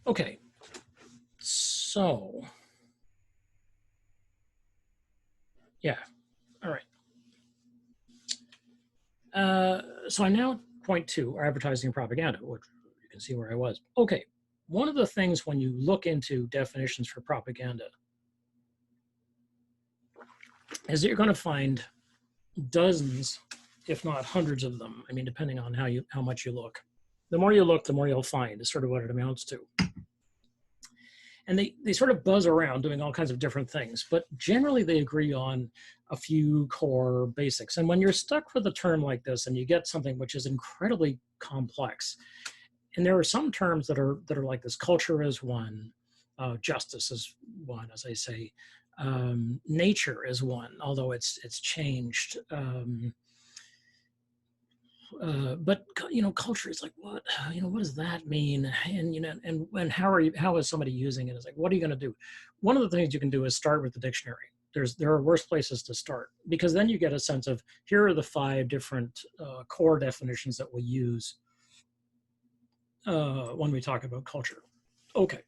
Okay, so yeah, all right. So I'm now at point two, advertising and propaganda, which you can see where I was. Okay, one of the things when you look into definitions for propaganda is that you're going to find dozens, if not hundreds of them. I mean, depending on how much you look. The more you look, the more you'll find is sort of what it amounts to. And they sort of buzz around doing all kinds of different things, but generally they agree on a few core basics. And when you're stuck with a term like this and you get something which is incredibly complex, and there are some terms that are like this: culture is one, justice is one, as I say, nature is one, although it's changed. But culture is like, what, what does that mean? And and how is somebody using it? It's like, what are you going to do? One of the things you can do is start with the dictionary. There are worse places to start, because then you get a sense of, here are the 5 different core definitions that we use when we talk about culture. Okay,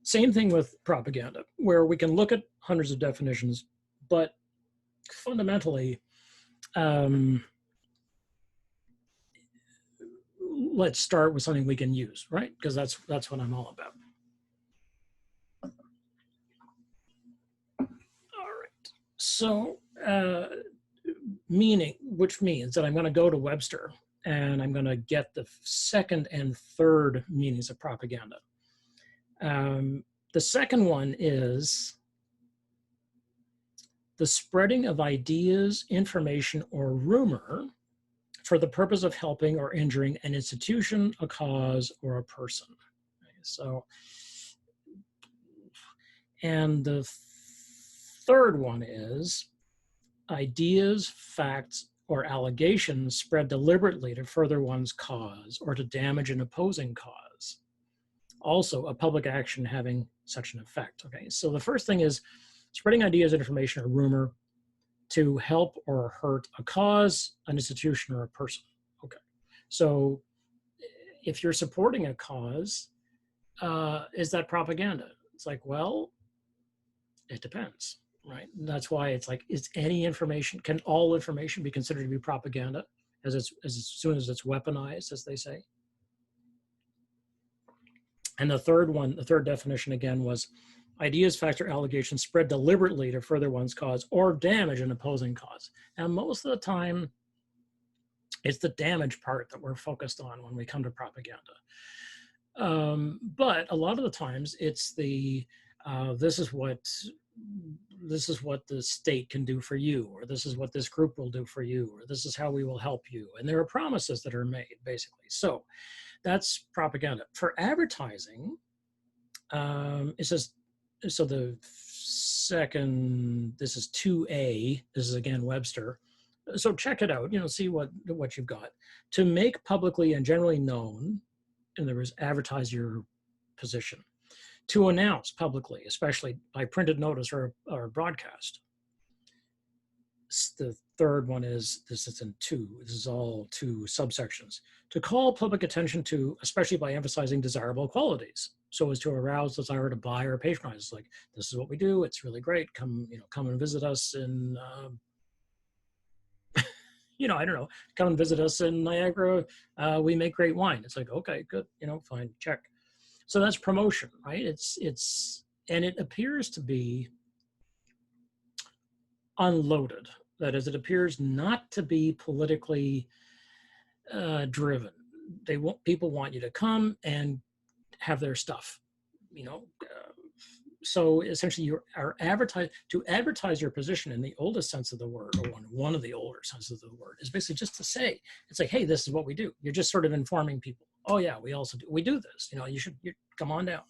same thing with propaganda, where we can look at hundreds of definitions, but fundamentally, let's start with something we can use, right? Because that's what I'm all about. All right. So meaning, which means that I'm going to go to Webster and I'm going to get the second and third meanings of propaganda. The second one is the spreading of ideas, information, or rumor for the purpose of helping or injuring an institution, a cause, or a person. Okay, so, and the third one is ideas, facts, or allegations spread deliberately to further one's cause or to damage an opposing cause. Also, a public action having such an effect. Okay, so the first thing is spreading ideas, information, or rumor to help or hurt a cause, an institution, or a person. Okay, so if you're supporting a cause, is that propaganda? It's like, well, it depends, right? And that's why it's like, is any information, can all information be considered to be propaganda as soon as it's weaponized, as they say? And the third definition again was ideas, facts, or allegations spread deliberately to further one's cause or damage an opposing cause. And most of the time, it's the damage part that we're focused on when we come to propaganda. But a lot of the times, it's the this is what the state can do for you, or this is what this group will do for you, or this is how we will help you. And there are promises that are made, basically. So that's propaganda. For advertising, it says, so the second, this is 2A, this is again Webster. So check it out, see what you've got. To make publicly and generally known, in other words, advertise your position. To announce publicly, especially by printed notice or broadcast. The third one is, this is in 2, this is all 2 subsections. To call public attention to, especially by emphasizing desirable qualities, so as to arouse desire to buy or patronize. It's like, this is what we do, it's really great, come and visit us in I don't know, come and visit us in Niagara, we make great wine. It's like, okay, good, fine, check. So that's promotion, right? And it appears to be unloaded. That is, it appears not to be politically driven. People want you to come and have their stuff, so essentially you are to advertise your position in the oldest sense of the word, or one of the older senses of the word, is basically just to say, it's like, hey, this is what we do. You're just sort of informing people, oh yeah, we do this, you come on down.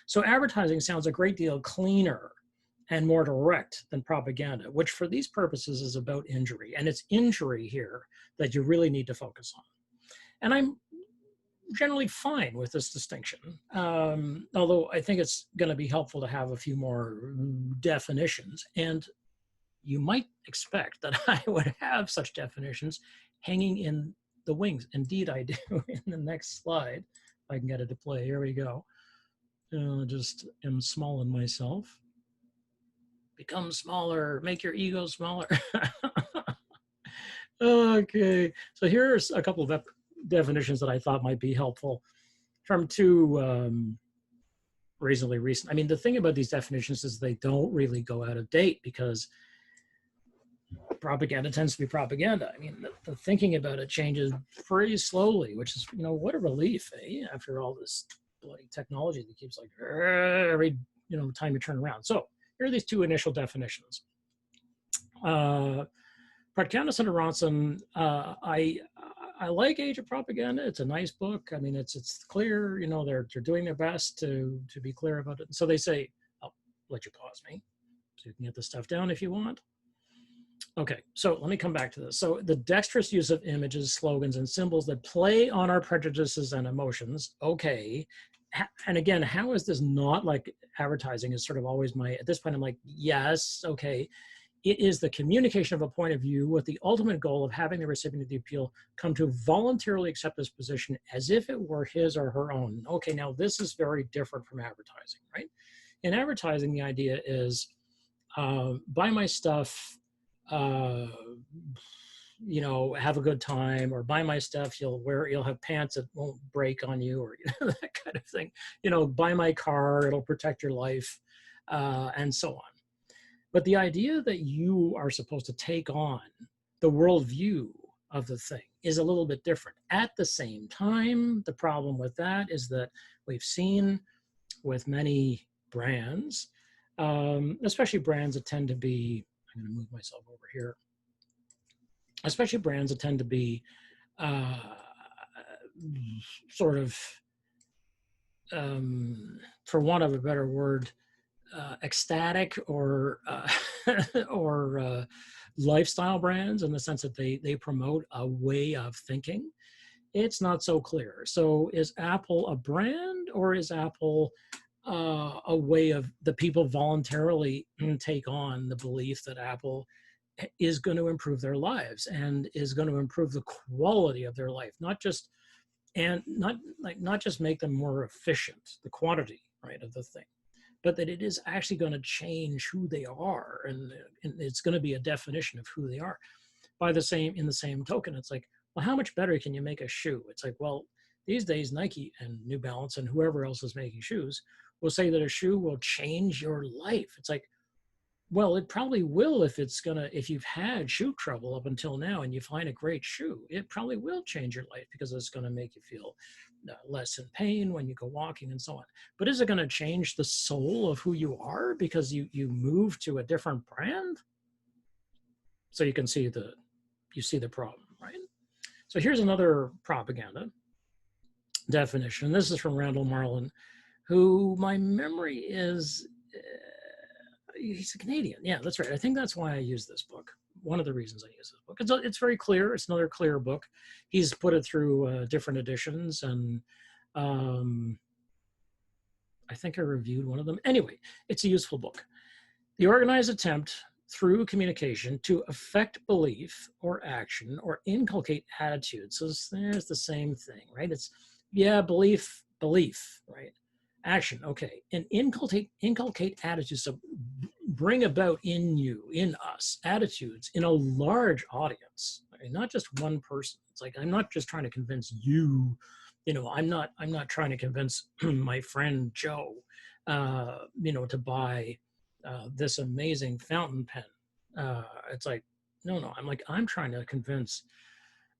So advertising sounds a great deal cleaner and more direct than propaganda, which for these purposes is about injury. And it's injury here that you really need to focus on. And I'm generally fine with this distinction, although I think it's going to be helpful to have a few more definitions. And you might expect that I would have such definitions hanging in the wings. Indeed, I do in the next slide. I can get it to play. Here we go. Just am small in myself. Become smaller, make your ego smaller. Okay, so here's a couple of definitions that I thought might be helpful from two reasonably recent. I mean, the thing about these definitions is they don't really go out of date because propaganda tends to be propaganda. I mean, the thinking about it changes pretty slowly, which is, what a relief, after all this bloody technology that keeps like every, time you turn around. So here are these two initial definitions. Pratkanis and Aronson, I like Age of Propaganda. It's a nice book. I mean, it's clear, they're doing their best to be clear about it. And so they say, I'll let you pause me so you can get the stuff down if you want. Okay, so let me come back to this. So the dexterous use of images, slogans, and symbols that play on our prejudices and emotions. Okay. And again, how is this not like advertising is sort of always at this point, I'm like, yes, okay. It is the communication of a point of view with the ultimate goal of having the recipient of the appeal come to voluntarily accept this position as if it were his or her own. Okay, now this is very different from advertising, right? In advertising, the idea is buy my stuff, have a good time, or buy my stuff, you'll have pants that won't break on you, or that kind of thing. Buy my car, it'll protect your life, and so on. But the idea that you are supposed to take on the worldview of the thing is a little bit different. At the same time, the problem with that is that we've seen with many brands, especially brands that tend to be, I'm going to move myself over here, especially brands that tend to be sort of, for want of a better word, ecstatic or lifestyle brands, in the sense that they promote a way of thinking. It's not so clear. So is Apple a brand, or is Apple a way of the people voluntarily take on the belief that Apple is going to improve their lives and is going to improve the quality of their life, not just make them more efficient, the quantity, right, of the thing, but that it is actually going to change who they are, and it's going to be a definition of who they are. In the same token, it's like, well, how much better can you make a shoe? It's like, well, these days Nike and New Balance and whoever else is making shoes will say that a shoe will change your life. It's like, well, it probably will if you've had shoe trouble up until now and you find a great shoe, it probably will change your life because it's going to make you feel less in pain when you go walking and so on. But is it going to change the soul of who you are because you move to a different brand? So you see the problem, right? So here's another propaganda definition. This is from Randall Marlin, who my memory is, he's a Canadian. Yeah, that's right. I think that's why I use this book. One of the reasons I use this book. It's very clear. It's another clear book. He's put it through different editions, and I think I reviewed one of them. Anyway, it's a useful book. The organized attempt through communication to affect belief or action or inculcate attitudes. So there's the same thing, right? It's, belief, right? Action, okay. And inculcate attitudes, so bring about in us, attitudes in a large audience, right? Not just one person. It's like, I'm not just trying to convince you, I'm not trying to convince my friend Joe, to buy this amazing fountain pen. It's like, no, I'm trying to convince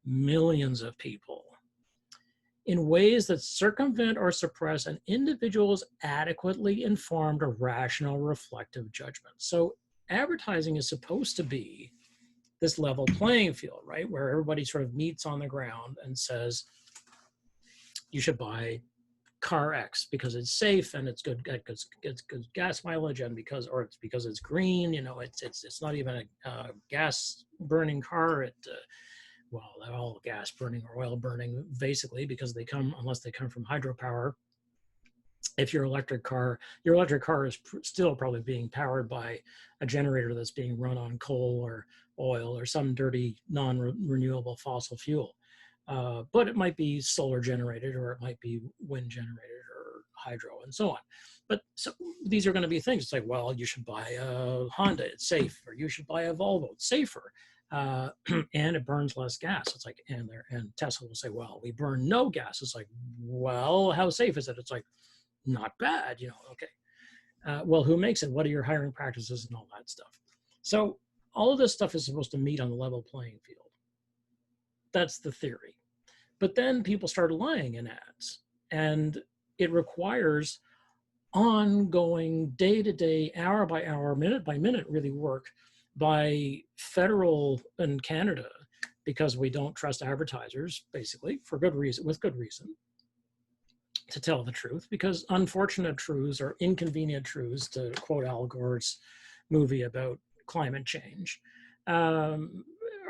millions of people in ways that circumvent or suppress an individual's adequately informed or rational reflective judgment. So advertising is supposed to be this level playing field, right? Where everybody sort of meets on the ground and says, you should buy car X because it's safe and it's good, it's good gas mileage, and because it's green, it's not even a gas burning car. Well, they're all gas burning or oil burning, basically, because unless they come from hydropower. If your electric car is still probably being powered by a generator that's being run on coal or oil or some dirty non-renewable fossil fuel. But it might be solar generated, or it might be wind generated, or hydro, and so on. But so these are going to be things. It's like, well, you should buy a Honda, it's safe, or you should buy a Volvo, it's safer, and it burns less gas. It's like, and Tesla will say, well, we burn no gas. It's like, well, how safe is it? It's like, not bad, okay. Well, who makes it? What are your hiring practices and all that stuff? So all of this stuff is supposed to meet on the level playing field. That's the theory. But then people started lying in ads, and it requires ongoing, day-to-day, hour by hour, minute by minute, really work by federal and Canada, because we don't trust advertisers, basically, for good reason, with good reason, to tell the truth, because unfortunate truths or inconvenient truths, to quote Al Gore's movie about climate change, are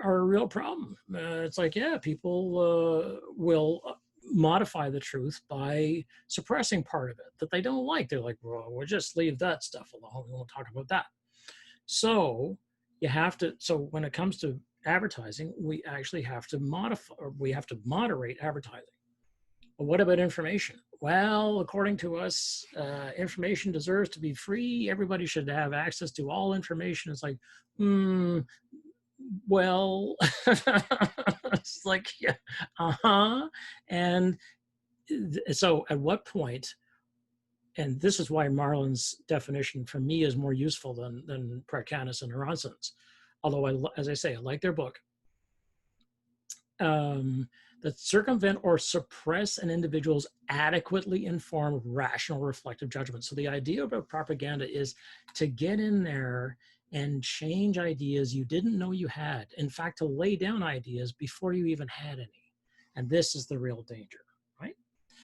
a real problem. It's like, yeah, people will modify the truth by suppressing part of it that they don't like. They're like, well, we'll just leave that stuff alone. We won't talk about that. So you have to, so when it comes to advertising, we actually have to modify, or we have to moderate advertising. Well, what about information? Well, according to us, information deserves to be free. Everybody should have access to all information. It's like, well, it's like, yeah, and so at what point, and this is why Marlin's definition for me is more useful than Pratkanis and Aronson's, although as I say, I like their book, that circumvent or suppress an individual's adequately informed, rational, reflective judgment. So the idea about propaganda is to get in there and change ideas you didn't know you had. In fact, to lay down ideas before you even had any. And this is the real danger.